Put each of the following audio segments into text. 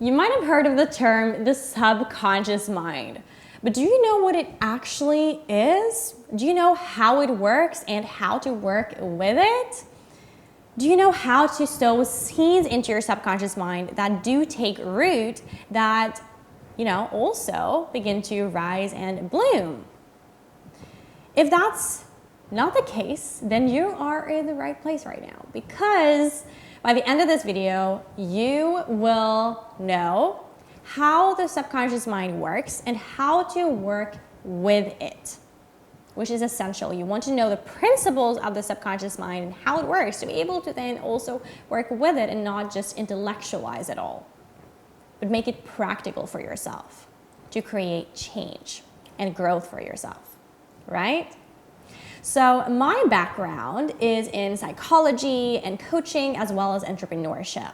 You might have heard of the term the subconscious mind, but do you know what it actually is? Do you know how it works and how to work with it? Do you know how to sow seeds into your subconscious mind that do take root, that, also begin to rise and bloom? If that's not the case, then you are in the right place right now, because by the end of this video, you will know how the subconscious mind works and how to work with it, which is essential. You want to know the principles of the subconscious mind and how it works to be able to then also work with it and not just intellectualize it all, but make it practical for yourself to create change and growth for yourself, right? So my background is in psychology and coaching, as well as entrepreneurship.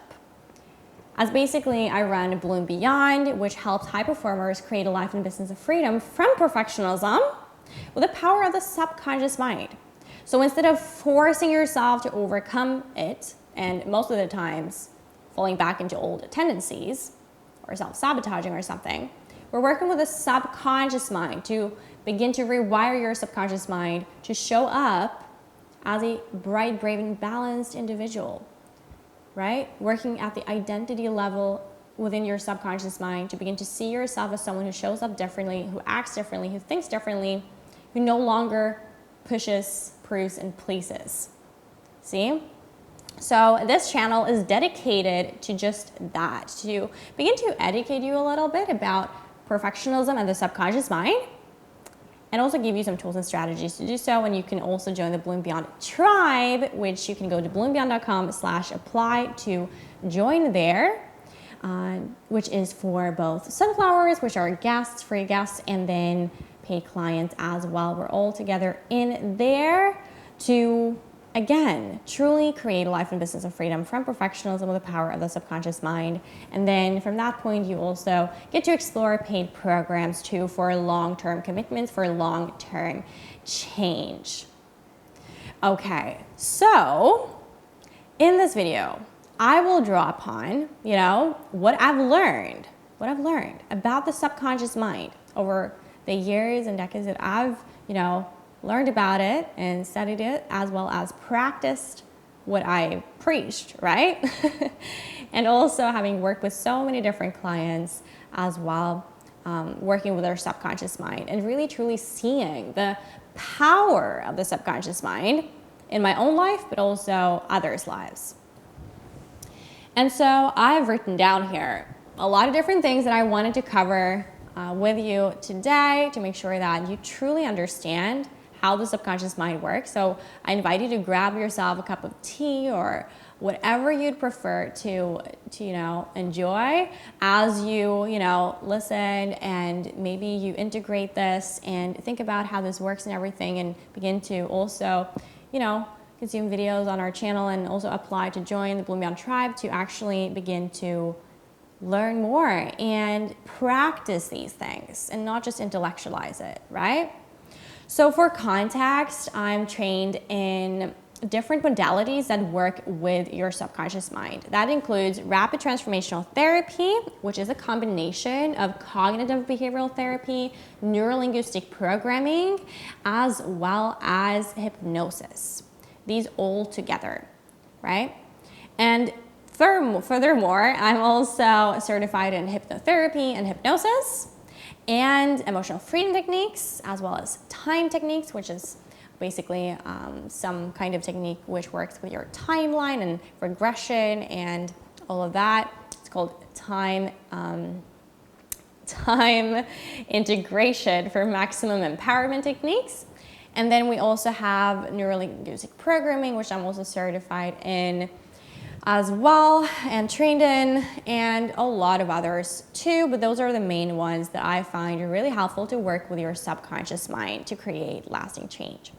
As basically, I run Bloom Beyond, which helps high performers create a life and business of freedom from perfectionism with the power of the subconscious mind. So instead of forcing yourself to overcome it, and most of the times falling back into old tendencies or self-sabotaging or something, we're working with the subconscious mind to begin to rewire your subconscious mind to show up as a bright, brave, and balanced individual, right? Working at the identity level within your subconscious mind to begin to see yourself as someone who shows up differently, who acts differently, who thinks differently, who no longer pushes, proves, and pleases. See? So this channel is dedicated to just that, to begin to educate you a little bit about perfectionism and the subconscious mind, and also give you some tools and strategies to do so. And you can also join the Bloom Beyond tribe, which you can go to bloombeyond.com/apply to join there, which is for both sunflowers, which are guests, free guests, and then paid clients as well. We're all together in there to, again, truly create a life and business of freedom from perfectionism with the power of the subconscious mind. And then from that point, you also get to explore paid programs too for long-term commitments, for long-term change. Okay, so in this video, I will draw upon, what I've learned about the subconscious mind over the years and decades that I've, learned about it and studied it, as well as practiced what I preached, right? And also having worked with so many different clients as well, working with their subconscious mind and really truly seeing the power of the subconscious mind in my own life, but also others' lives. And so I've written down here a lot of different things that I wanted to cover with you today to make sure that you truly understand how the subconscious mind works. So I invite you to grab yourself a cup of tea or whatever you'd prefer to enjoy as you, listen, and maybe you integrate this and think about how this works and everything, and begin to also, consume videos on our channel and also apply to join the Bloom Beyond tribe to actually begin to learn more and practice these things and not just intellectualize it, right? So for context, I'm trained in different modalities that work with your subconscious mind. That includes rapid transformational therapy, which is a combination of cognitive behavioral therapy, neuro-linguistic programming, as well as hypnosis. These all together, right? And furthermore, I'm also certified in hypnotherapy and hypnosis, and emotional freedom techniques, as well as time techniques, which is basically some kind of technique which works with your timeline and regression and all of that. It's called time integration for maximum empowerment techniques. And then we also have neuro-linguistic programming, which I'm also certified in as well and trained in, and a lot of others too, but those are the main ones that I find are really helpful to work with your subconscious mind to create lasting change.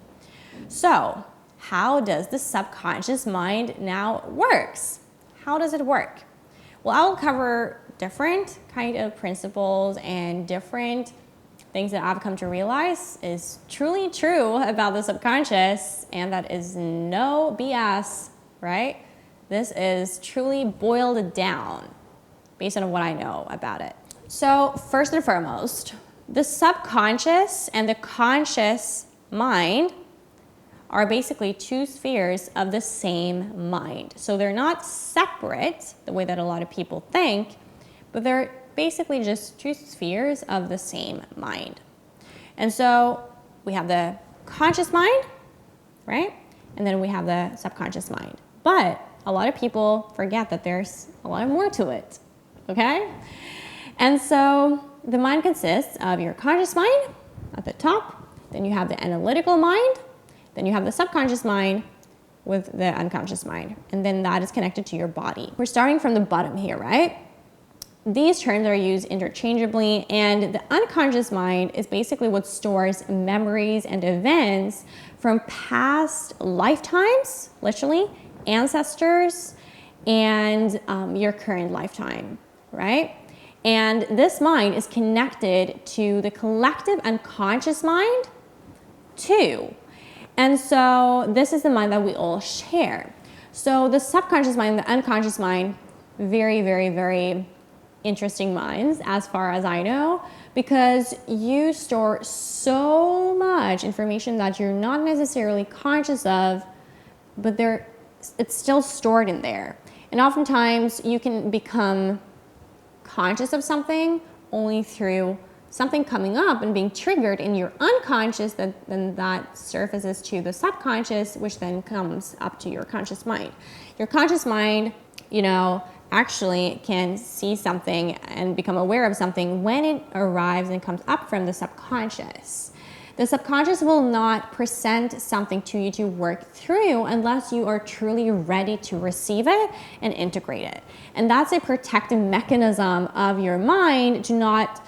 So how does the subconscious mind now works? How does it work? Well, I'll cover different kind of principles and different things that I've come to realize is truly true about the subconscious, and that is no BS, right? This is truly boiled down based on what I know about it. So first and foremost, the subconscious and the conscious mind are basically two spheres of the same mind. So they're not separate the way that a lot of people think, but they're basically just two spheres of the same mind. And so we have the conscious mind, right? And then we have the subconscious mind. But a lot of people forget that there's a lot more to it, okay? And so the mind consists of your conscious mind at the top, then you have the analytical mind, then you have the subconscious mind with the unconscious mind, and then that is connected to your body. We're starting from the bottom here, right? These terms are used interchangeably, and the unconscious mind is basically what stores memories and events from past lifetimes, literally, ancestors, and your current lifetime, right? And this mind is connected to the collective unconscious mind too. And so this is the mind that we all share. So the subconscious mind, the unconscious mind, very, very, very interesting minds as far as I know, because you store so much information that you're not necessarily conscious of, but it's still stored in there. And oftentimes you can become conscious of something only through something coming up and being triggered in your unconscious, then that surfaces to the subconscious, which then comes up to your conscious mind. Your conscious mind, actually can see something and become aware of something when it arrives and comes up from the subconscious. The subconscious will not present something to you to work through unless you are truly ready to receive it and integrate it. And that's a protective mechanism of your mind to not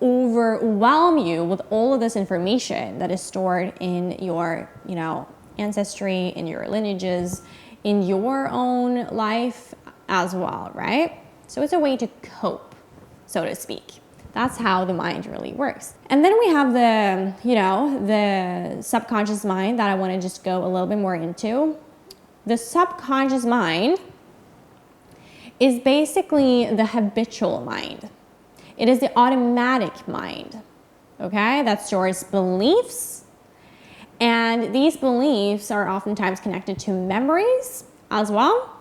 overwhelm you with all of this information that is stored in your, ancestry, in your lineages, in your own life as well, right? So it's a way to cope, so to speak. That's how the mind really works. And then we have the subconscious mind that I want to just go a little bit more into. The subconscious mind is basically the habitual mind. It is the automatic mind, okay, that stores beliefs. And these beliefs are oftentimes connected to memories as well.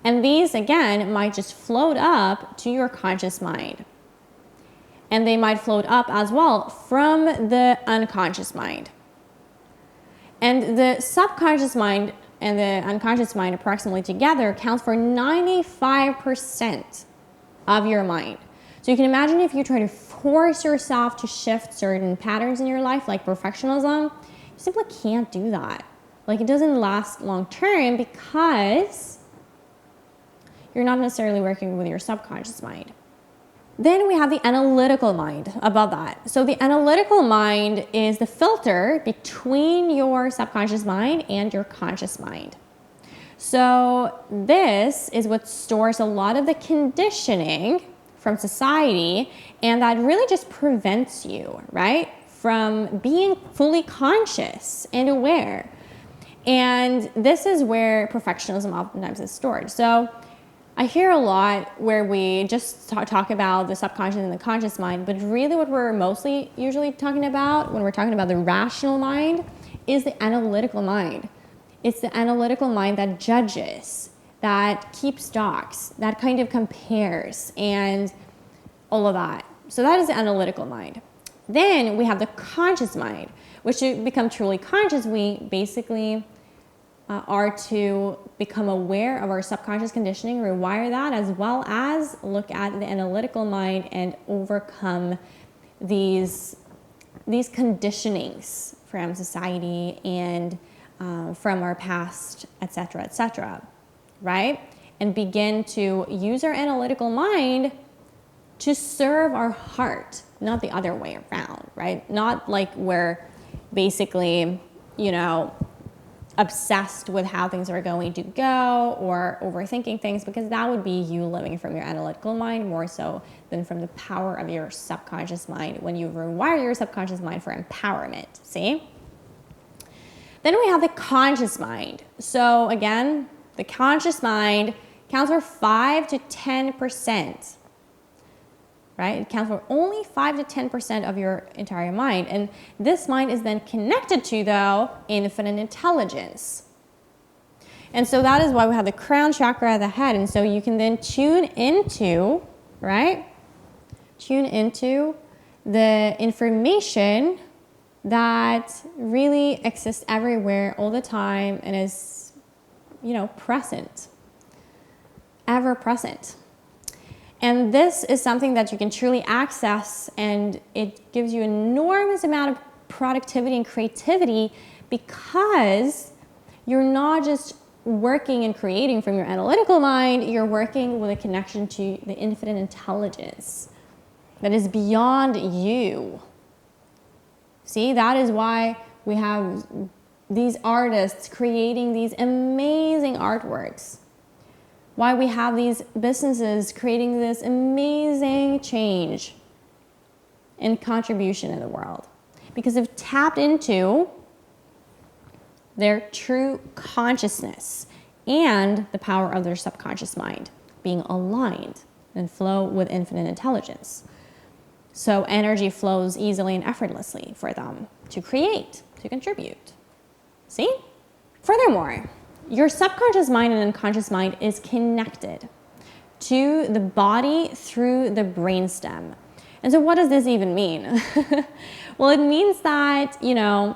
And these, again, might just float up to your conscious mind. And they might float up as well from the unconscious mind. And the subconscious mind and the unconscious mind approximately together accounts for 95% of your mind. So you can imagine if you try to force yourself to shift certain patterns in your life, like perfectionism, you simply can't do that. Like, it doesn't last long term because you're not necessarily working with your subconscious mind. Then we have the analytical mind above that. So the analytical mind is the filter between your subconscious mind and your conscious mind. So this is what stores a lot of the conditioning from society, and that really just prevents you, right, from being fully conscious and aware. And this is where perfectionism oftentimes is stored. So I hear a lot where we just talk about the subconscious and the conscious mind, but really what we're mostly usually talking about when we're talking about the rational mind is the analytical mind. It's the analytical mind that judges, that keeps docs, that kind of compares, and all of that. So that is the analytical mind. Then we have the conscious mind, which to become truly conscious, we basically are to become aware of our subconscious conditioning, rewire that, as well as look at the analytical mind and overcome these conditionings from society and from our past, etc., right? And begin to use our analytical mind to serve our heart, not the other way around, right? Not like we're basically, obsessed with how things are going to go or overthinking things, because that would be you living from your analytical mind more so than from the power of your subconscious mind when you rewire your subconscious mind for empowerment, see? Then we have the conscious mind. So again, the conscious mind counts for 5 to 10%. Right? It counts for only 5 to 10% of your entire mind. And this mind is then connected to, though, infinite intelligence. And so that is why we have the crown chakra at the head. And so you can then tune into, right? Tune into the information that really exists everywhere all the time and is, present. Ever present. And this is something that you can truly access, and it gives you an enormous amount of productivity and creativity because you're not just working and creating from your analytical mind, you're working with a connection to the infinite intelligence that is beyond you. See, that is why we have these artists creating these amazing artworks. Why we have these businesses creating this amazing change and contribution in the world. Because they've tapped into their true consciousness and the power of their subconscious mind being aligned and flow with infinite intelligence. So energy flows easily and effortlessly for them to create, to contribute. See? Furthermore, your subconscious mind and unconscious mind is connected to the body through the brainstem. And so what does this even mean? Well, it means that, no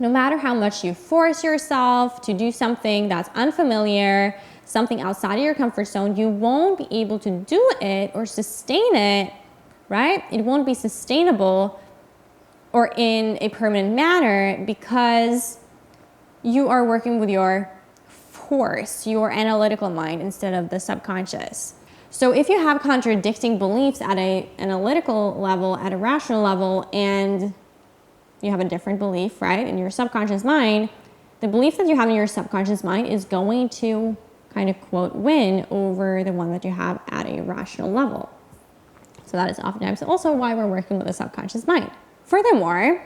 matter how much you force yourself to do something that's unfamiliar, something outside of your comfort zone, you won't be able to do it or sustain it, right? It won't be sustainable or in a permanent manner because you are working with your force, your analytical mind instead of the subconscious. So if you have contradicting beliefs at an analytical level, at a rational level, and you have a different belief, right, in your subconscious mind, the belief that you have in your subconscious mind is going to kind of, quote, win over the one that you have at a rational level. So that is oftentimes also why we're working with the subconscious mind. Furthermore,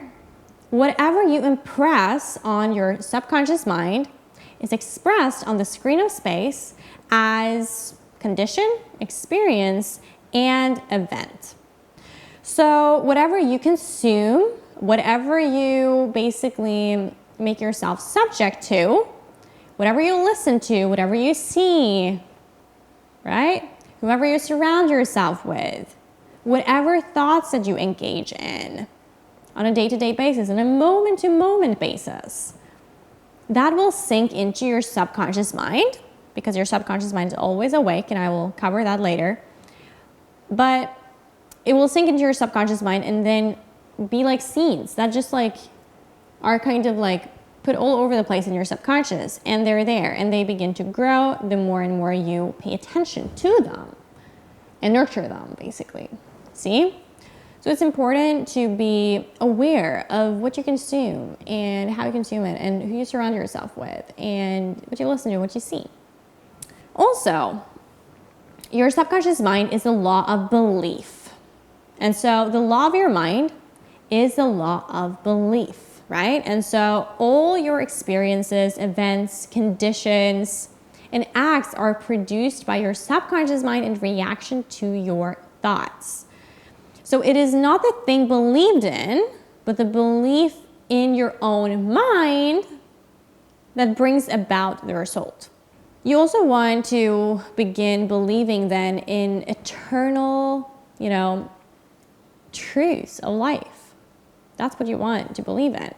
whatever you impress on your subconscious mind is expressed on the screen of space as condition, experience, and event. So whatever you consume, whatever you basically make yourself subject to, whatever you listen to, whatever you see, right? Whoever you surround yourself with, whatever thoughts that you engage in on a day-to-day basis, on a moment-to-moment basis, that will sink into your subconscious mind because your subconscious mind is always awake, and I will cover that later. But it will sink into your subconscious mind and then be like seeds that just are kind of put all over the place in your subconscious, and they're there and they begin to grow the more and more you pay attention to them and nurture them, basically. See? So it's important to be aware of what you consume and how you consume it and who you surround yourself with and what you listen to, what you see. Also, your subconscious mind is the law of belief. And so the law of your mind is the law of belief, right? And so all your experiences, events, conditions, and acts are produced by your subconscious mind in reaction to your thoughts. So it is not the thing believed in, but the belief in your own mind that brings about the result. You also want to begin believing then in eternal, truths of life. That's what you want to believe in.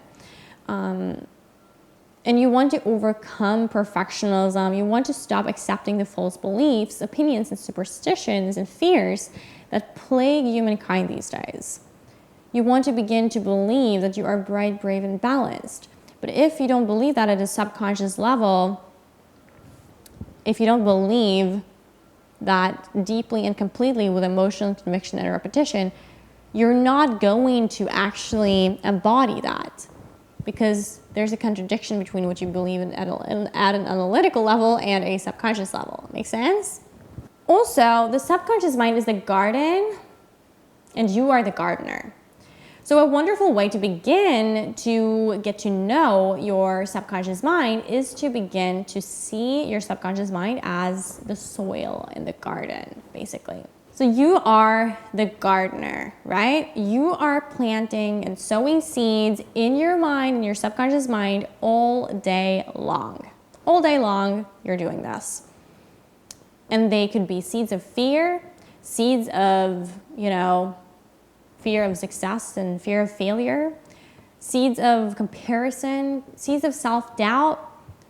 And you want to overcome perfectionism. You want to stop accepting the false beliefs, opinions, and superstitions and fears that plague humankind these days. You want to begin to believe that you are bright, brave, and balanced. But if you don't believe that at a subconscious level, if you don't believe that deeply and completely with emotional conviction and repetition, you're not going to actually embody that, because there's a contradiction between what you believe in at an analytical level and a subconscious level. Make sense? Also, the subconscious mind is the garden and you are the gardener. So a wonderful way to begin to get to know your subconscious mind is to begin to see your subconscious mind as the soil in the garden, basically. So you are the gardener, right? You are planting and sowing seeds in your mind, in your subconscious mind, all day long. All day long, you're doing this. And they could be seeds of fear, seeds of, fear of success and fear of failure, seeds of comparison, seeds of self-doubt,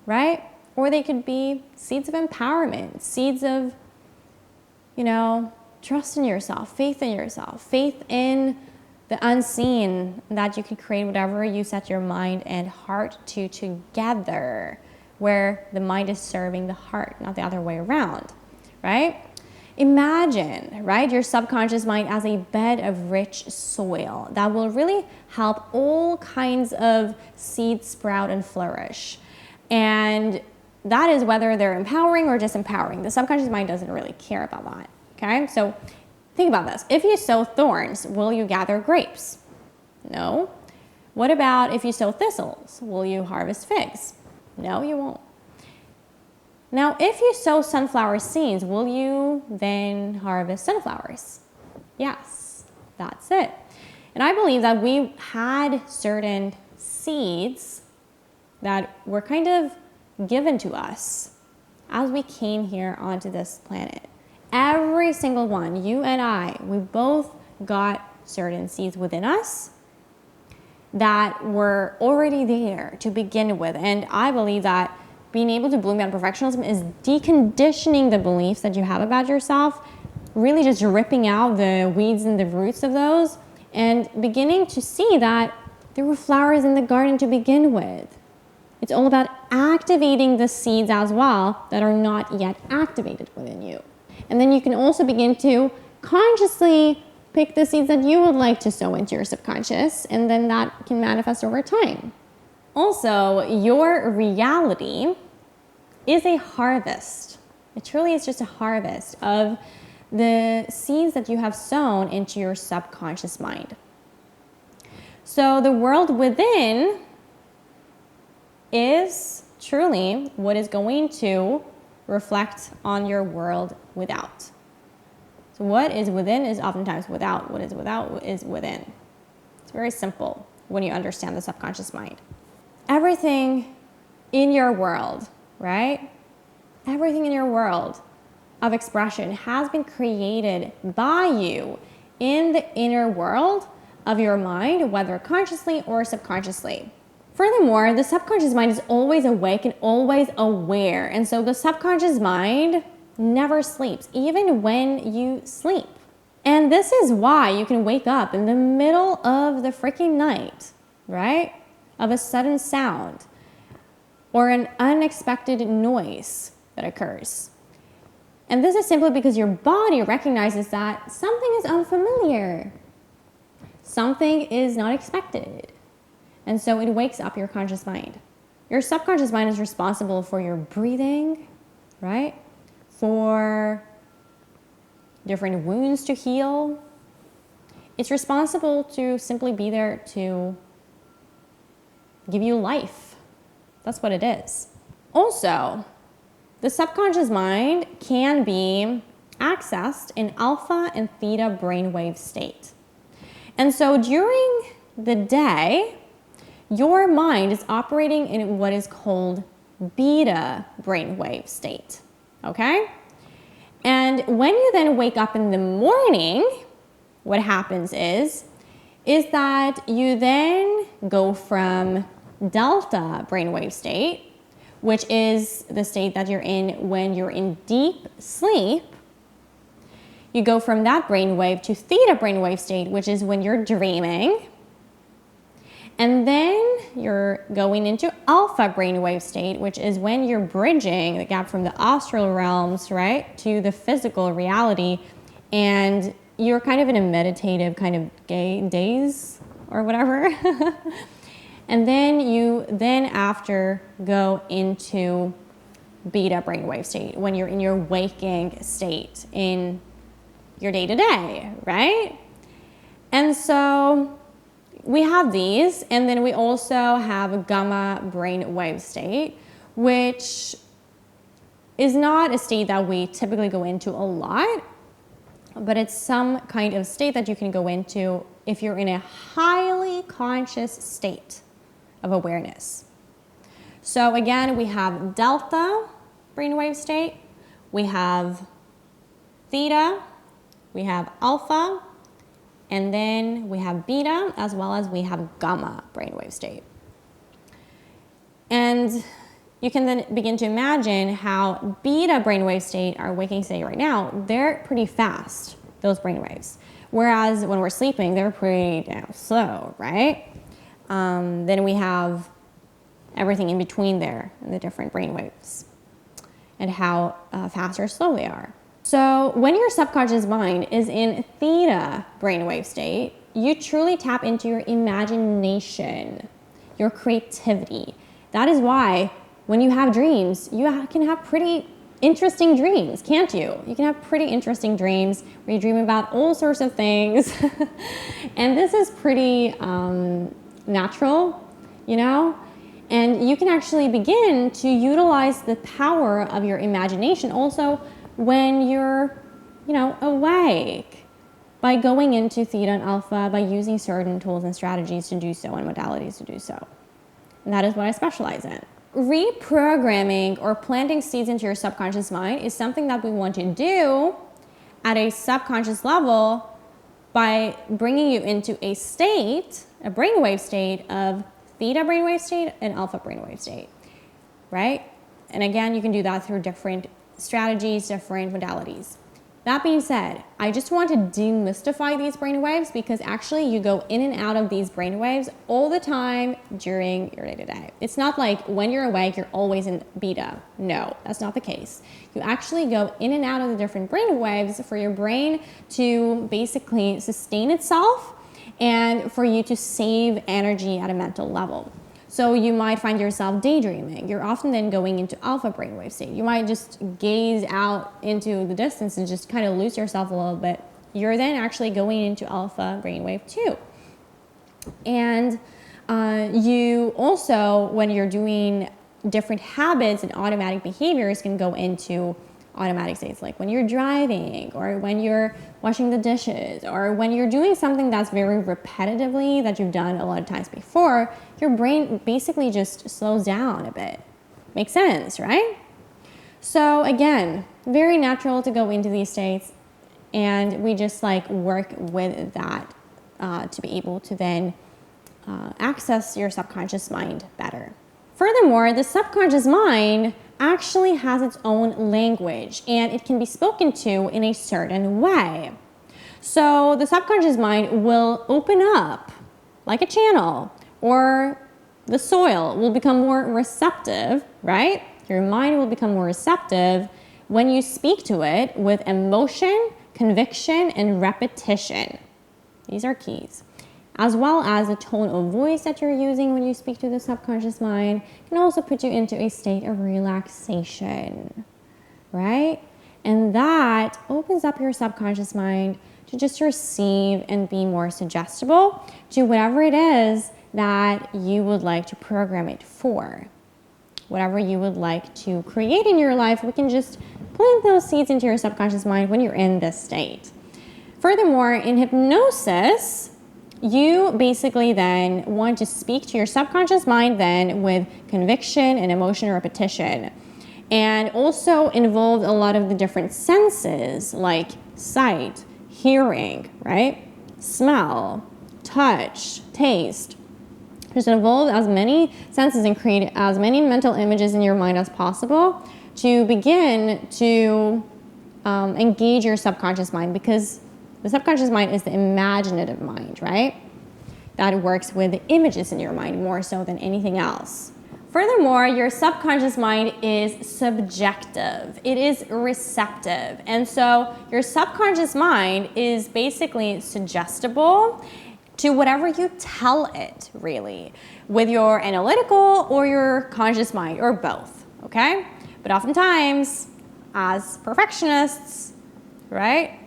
right? Or they could be seeds of empowerment, seeds of, trust in yourself, faith in the unseen, that you can create whatever you set your mind and heart to together, where the mind is serving the heart, not the other way around, right? Imagine, right, your subconscious mind as a bed of rich soil that will really help all kinds of seeds sprout and flourish. And that is whether they're empowering or disempowering. The subconscious mind doesn't really care about that, okay? So think about this. If you sow thorns, will you gather grapes? No. What about if you sow thistles? Will you harvest figs? No, you won't. Now, if you sow sunflower seeds, will you then harvest sunflowers? Yes, that's it. And I believe that we had certain seeds that were kind of given to us as we came here onto this planet. Every single one, you and I, we both got certain seeds within us that were already there to begin with. And I believe that being able to bloom beyond perfectionism is deconditioning the beliefs that you have about yourself, really just ripping out the weeds and the roots of those, and beginning to see that there were flowers in the garden to begin with. It's all about activating the seeds as well that are not yet activated within you. And then you can also begin to consciously pick the seeds that you would like to sow into your subconscious, and then that can manifest over time. Also, your reality is a harvest. It truly is just a harvest of the seeds that you have sown into your subconscious mind. So the world within is truly what is going to reflect on your world without. So what is within is oftentimes without. What is without is within. It's very simple when you understand the subconscious mind. Everything in your world, right? Everything in your world of expression has been created by you in the inner world of your mind, whether consciously or subconsciously. Furthermore, the subconscious mind is always awake and always aware. And so the subconscious mind never sleeps, even when you sleep. And this is why you can wake up in the middle of the freaking night, right? Of a sudden sound or an unexpected noise that occurs. And this is simply because your body recognizes that something is unfamiliar. Something is not expected. And so it wakes up your conscious mind. Your subconscious mind is responsible for your breathing, right? For different wounds to heal. It's responsible to simply be there to give you life. That's what it is. Also, the subconscious mind can be accessed in alpha and theta brainwave state. And so during the day, your mind is operating in what is called beta brainwave state, okay? And when you then wake up in the morning, what happens is that you then go from delta brainwave state, which is the state that you're in when you're in deep sleep. You go from that brainwave to theta brainwave state, which is when you're dreaming. And then you're going into alpha brainwave state, which is when you're bridging the gap from the astral realms, right, to the physical reality. And you're kind of in a meditative kind of daze or whatever. And then you after go into beta brainwave state when you're in your waking state in your day-to-day, right? And so we have these, and then we also have a gamma brain wave state, which is not a state that we typically go into a lot, but it's some kind of state that you can go into if you're in a highly conscious state of awareness. So again, we have delta brainwave state, we have theta, we have alpha, and then we have beta, as well as we have gamma brainwave state. And you can then begin to imagine how beta brainwave state, our waking state right now, they're pretty fast, those brainwaves. Whereas when we're sleeping, they're pretty damn slow, right? Then we have everything in between there, and the different brainwaves, and how fast or slow they are. So when your subconscious mind is in theta brainwave state, you truly tap into your imagination, your creativity. That is why when you have dreams, you can have pretty interesting dreams, can't you? You can have pretty interesting dreams where you dream about all sorts of things. And this is pretty natural, you know? And you can actually begin to utilize the power of your imagination also when you're, awake, by going into theta and alpha, by using certain tools and strategies to do so and modalities to do so. And that is what I specialize in. Reprogramming or planting seeds into your subconscious mind is something that we want to do at a subconscious level by bringing you into a state, a brainwave state of theta brainwave state and alpha brainwave state, right? And again, you can do that through different strategies, different modalities. That being said, I just want to demystify these brainwaves because actually you go in and out of these brainwaves all the time during your day-to-day. It's not like when you're awake, you're always in beta. No, that's not the case. You actually go in and out of the different brainwaves for your brain to basically sustain itself and for you to save energy at a mental level. So you might find yourself daydreaming. You're often then going into alpha brainwave state. You might just gaze out into the distance and just kind of lose yourself a little bit. You're then actually going into alpha brainwave 2. And you also, when you're doing different habits and automatic behaviors, can go into automatic states, like when you're driving or when you're washing the dishes or when you're doing something that's very repetitively that you've done a lot of times before, your brain basically just slows down a bit. Makes sense, right? So again, very natural to go into these states, and we just work with that to be able to then access your subconscious mind better. Furthermore, the subconscious mind actually has its own language, and it can be spoken to in a certain way. So the subconscious mind will open up like a channel, or the soil will become more receptive, right? Your mind will become more receptive when you speak to it with emotion, conviction, and repetition. These are keys. As well as the tone of voice that you're using when you speak to the subconscious mind can also put you into a state of relaxation, right? And that opens up your subconscious mind to just receive and be more suggestible to whatever it is that you would like to program it for. Whatever you would like to create in your life, we can just plant those seeds into your subconscious mind when you're in this state. Furthermore, in hypnosis, you basically then want to speak to your subconscious mind then with conviction and emotion repetition, and also involve a lot of the different senses like sight, hearing, right? Smell, touch, taste. Just involve as many senses and create as many mental images in your mind as possible to begin to engage your subconscious mind, because the subconscious mind is the imaginative mind, right? That works with the images in your mind more so than anything else. Furthermore, your subconscious mind is subjective. It is receptive. And so your subconscious mind is basically suggestible to whatever you tell it, really, with your analytical or your conscious mind, or both, okay? But oftentimes, as perfectionists, right,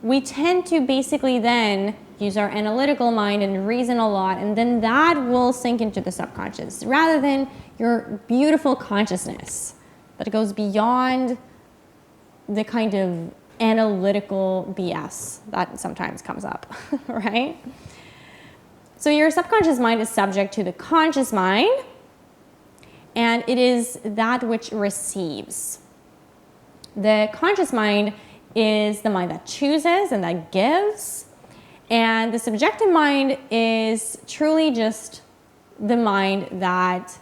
we tend to basically then use our analytical mind and reason a lot, and then that will sink into the subconscious rather than your beautiful consciousness that goes beyond the kind of analytical BS that sometimes comes up, right? So your subconscious mind is subject to the conscious mind, and it is that which receives. The conscious mind is the mind that chooses and that gives, and the subjective mind is truly just the mind that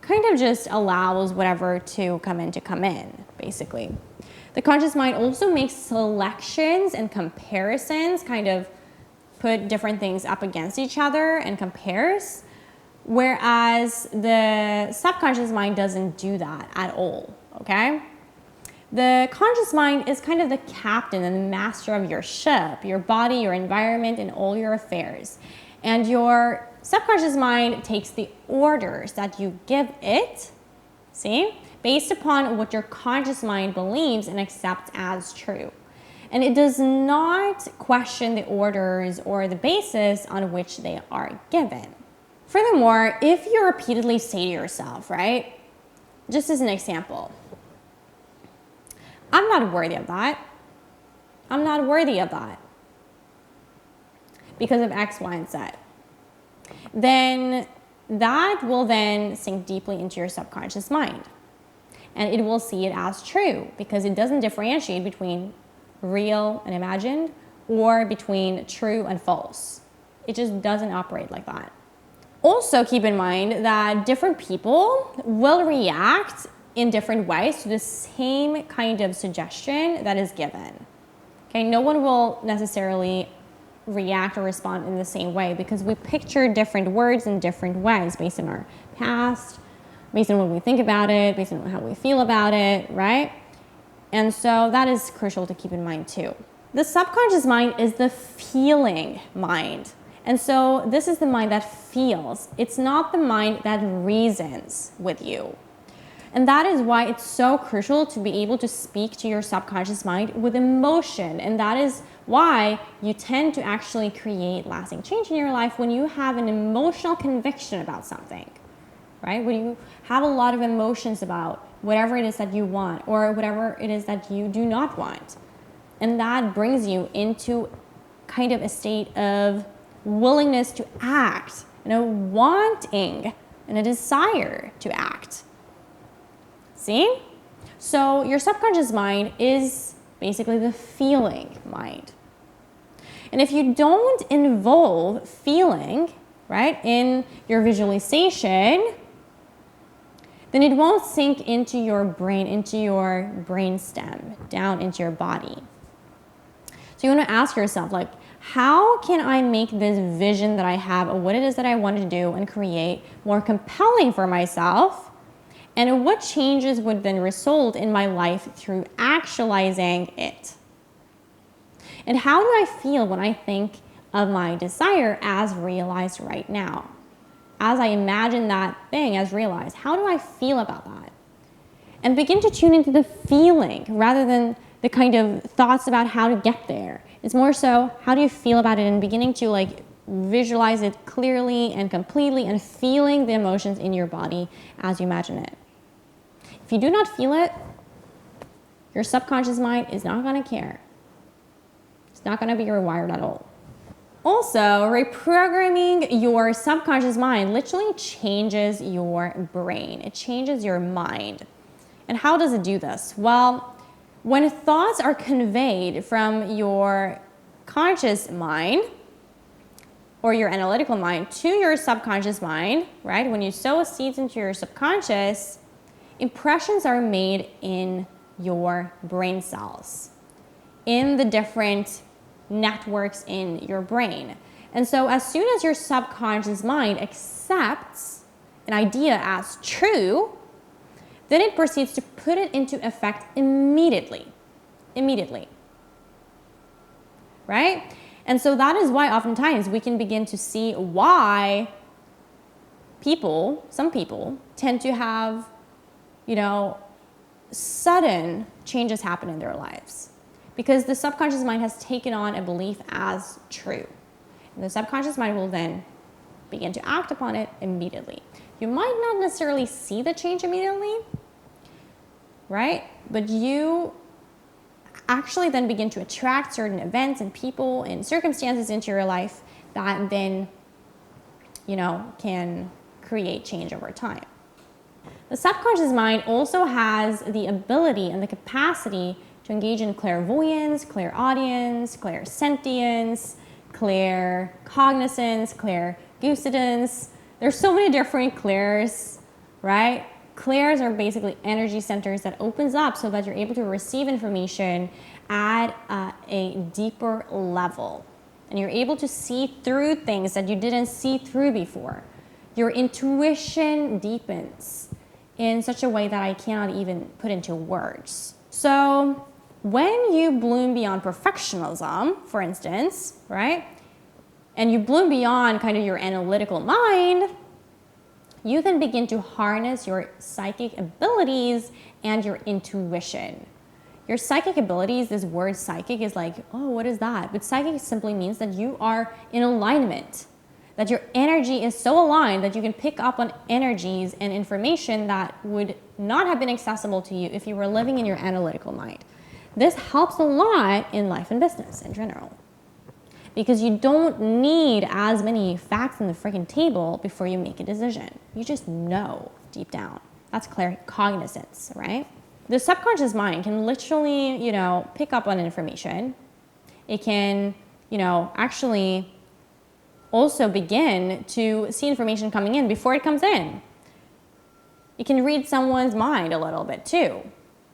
kind of just allows whatever to come in, basically. The conscious mind also makes selections and comparisons, kind of put different things up against each other and compares, whereas the subconscious mind doesn't do that at all, okay? The conscious mind is kind of the captain and the master of your ship, your body, your environment, and all your affairs. And your subconscious mind takes the orders that you give it, see, based upon what your conscious mind believes and accepts as true. And it does not question the orders or the basis on which they are given. Furthermore, if you repeatedly say to yourself, right, just as an example, I'm not worthy of that. I'm not worthy of that because of X, Y, and Z. Then that will then sink deeply into your subconscious mind. And it will see it as true because it doesn't differentiate between real and imagined or between true and false. It just doesn't operate like that. Also keep in mind that different people will react in different ways to the same kind of suggestion that is given. Okay, no one will necessarily react or respond in the same way because we picture different words in different ways based on our past, based on what we think about it, based on how we feel about it, right? And so that is crucial to keep in mind too. The subconscious mind is the feeling mind. And so this is the mind that feels. It's not the mind that reasons with you. And that is why it's so crucial to be able to speak to your subconscious mind with emotion. And that is why you tend to actually create lasting change in your life when you have an emotional conviction about something, right? When you have a lot of emotions about whatever it is that you want or whatever it is that you do not want. And that brings you into kind of a state of willingness to act, wanting and a desire to act. See? So your subconscious mind is basically the feeling mind. And if you don't involve feeling, right, in your visualization, then it won't sink into your brain stem, down into your body. So you want to ask yourself, like, how can I make this vision that I have of what it is that I want to do and create more compelling for myself? And what changes would then result in my life through actualizing it? And how do I feel when I think of my desire as realized right now? As I imagine that thing as realized, how do I feel about that? And begin to tune into the feeling rather than the kind of thoughts about how to get there. It's more so, how do you feel about it, and beginning to visualize it clearly and completely and feeling the emotions in your body as you imagine it. If you do not feel it, your subconscious mind is not going to care. It's not going to be rewired at all. Also, reprogramming your subconscious mind literally changes your brain. It changes your mind. And how does it do this? Well, when thoughts are conveyed from your conscious mind or your analytical mind to your subconscious mind, right? When you sow seeds into your subconscious, impressions are made in your brain cells, in the different networks in your brain. And so as soon as your subconscious mind accepts an idea as true, then it proceeds to put it into effect immediately, right? And so that is why oftentimes we can begin to see why some people tend to have, sudden changes happen in their lives. Because the subconscious mind has taken on a belief as true. The subconscious mind will then begin to act upon it immediately. You might not necessarily see the change immediately, right? But you actually then begin to attract certain events and people and circumstances into your life that then, can create change over time. The subconscious mind also has the ability and the capacity to engage in clairvoyance, clairaudience, clairsentience, claircognizance, clairgustance. There's so many different clairs, right? Clairs are basically energy centers that opens up so that you're able to receive information at a deeper level. And you're able to see through things that you didn't see through before. Your intuition deepens in such a way that I cannot even put into words. So when you bloom beyond perfectionism, for instance, right? And you bloom beyond kind of your analytical mind, you then begin to harness your psychic abilities and your intuition. Your psychic abilities, this word psychic is like, oh, what is that? But psychic simply means that you are in alignment, that your energy is so aligned that you can pick up on energies and information that would not have been accessible to you if you were living in your analytical mind. This helps a lot in life and business in general, because you don't need as many facts on the freaking table before you make a decision. You just know deep down. That's claircognizance, right? The subconscious mind can literally, pick up on information. It can, actually also begin to see information coming in before it comes in. It can read someone's mind a little bit too.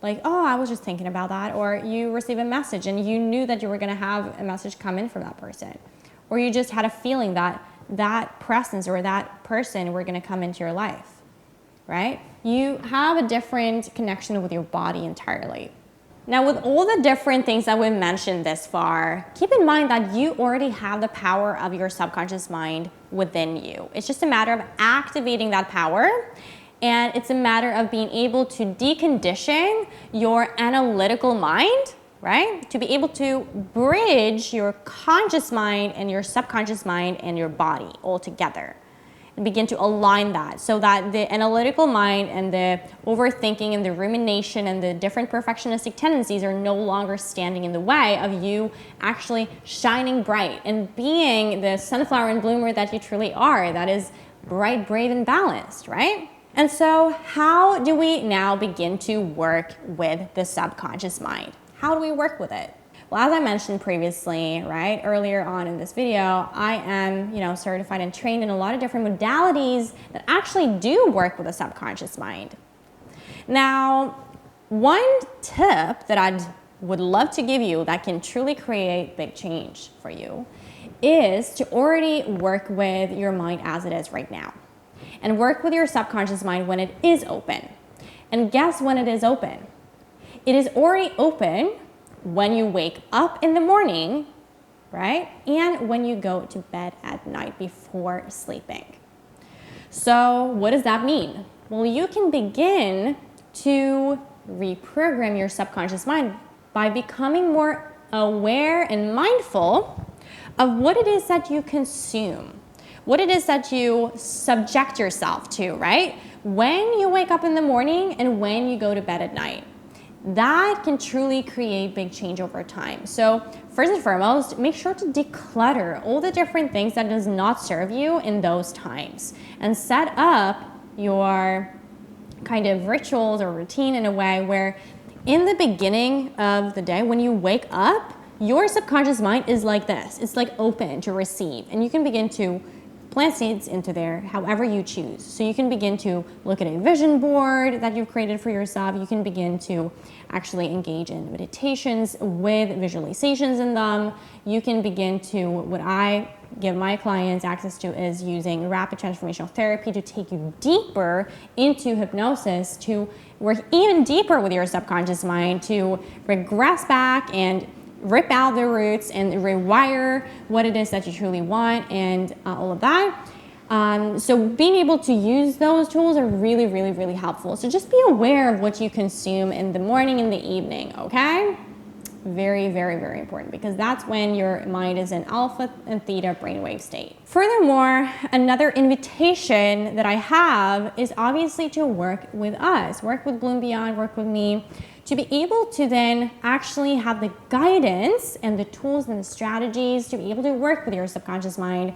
Like, oh, I was just thinking about that. Or you receive a message and you knew that you were going to have a message come in from that person. Or you just had a feeling that that presence or that person were going to come into your life, right? You have a different connection with your body entirely. Now, with all the different things that we've mentioned this far, keep in mind that you already have the power of your subconscious mind within you. It's just a matter of activating that power. And it's a matter of being able to decondition your analytical mind, right? To be able to bridge your conscious mind and your subconscious mind and your body all together. And begin to align that so that the analytical mind and the overthinking and the rumination and the different perfectionistic tendencies are no longer standing in the way of you actually shining bright and being the sunflower and bloomer that you truly are, that is bright, brave, and balanced, right? And so how do we now begin to work with the subconscious mind? How do we work with it? Well, as I mentioned previously, right, earlier on in this video, I am, certified and trained in a lot of different modalities that actually do work with the subconscious mind. Now, one tip that I would love to give you that can truly create big change for you is to already work with your mind as it is right now. And work with your subconscious mind when it is open. And guess when it is open? It is already open when you wake up in the morning, right? And when you go to bed at night before sleeping. So what does that mean? Well, you can begin to reprogram your subconscious mind by becoming more aware and mindful of what it is that you consume, what it is that you subject yourself to, right? When you wake up in the morning and when you go to bed at night. That can truly create big change over time. So first and foremost, make sure to declutter all the different things that does not serve you in those times and set up your kind of rituals or routine in a way where in the beginning of the day, when you wake up, your subconscious mind is like this. It's like open to receive, and you can begin to plant seeds into there however you choose. So you can begin to look at a vision board that you've created for yourself. You can begin to actually engage in meditations with visualizations in them. You can begin to, what I give my clients access to is using rapid transformational therapy to take you deeper into hypnosis, to work even deeper with your subconscious mind, to regress back and rip out the roots and rewire what it is that you truly want and all of that. So being able to use those tools are really, really, really helpful. So just be aware of what you consume in the morning and the evening, okay? very, very, very important because that's when your mind is in alpha and theta brainwave state. Furthermore, another invitation that I have is obviously to work with us, work with Bloom Beyond, work with me, to be able to then actually have the guidance and the tools and the strategies to be able to work with your subconscious mind,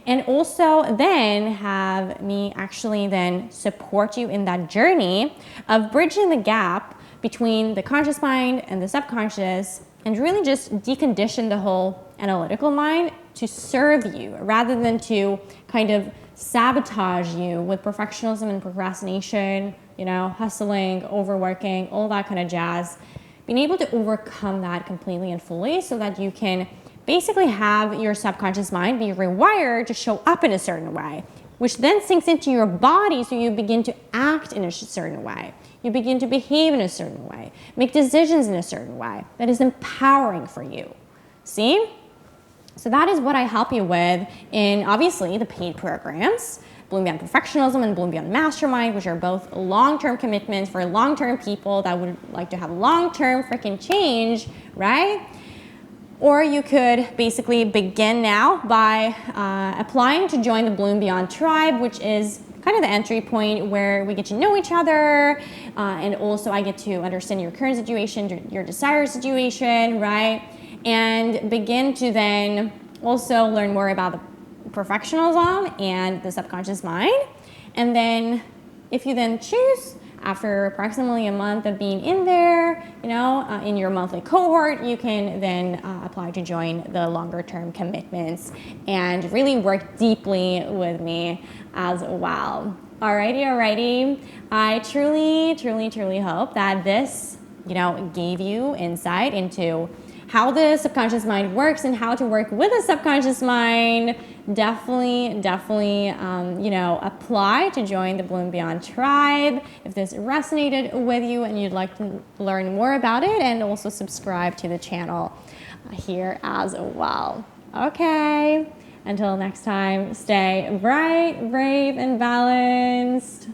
and also then have me actually then support you in that journey of bridging the gap between the conscious mind and the subconscious, and really just decondition the whole analytical mind to serve you rather than to kind of sabotage you with perfectionism and procrastination, hustling, overworking, all that kind of jazz. Being able to overcome that completely and fully so that you can basically have your subconscious mind be rewired to show up in a certain way, which then sinks into your body, so you begin to act in a certain way. You begin to behave in a certain way, make decisions in a certain way that is empowering for you. See? So that is what I help you with in, obviously, the paid programs, Bloom Beyond Perfectionism and Bloom Beyond Mastermind, which are both long-term commitments for long-term people that would like to have long-term freaking change, right? Or you could basically begin now by applying to join the Bloom Beyond tribe, which is kind of the entry point where we get to know each other, and also I get to understand your current situation, your desired situation, right? And begin to then also learn more about the perfectionism and the subconscious mind. And then if you then choose, after approximately a month of being in there, in your monthly cohort, you can then apply to join the longer term commitments and really work deeply with me as well. Alrighty. I truly hope that this, gave you insight into how the subconscious mind works and how to work with the subconscious mind. Definitely, apply to join the Bloom Beyond tribe if this resonated with you and you'd like to learn more about it, and also subscribe to the channel here as well. Okay, until next time, stay bright, brave, and balanced.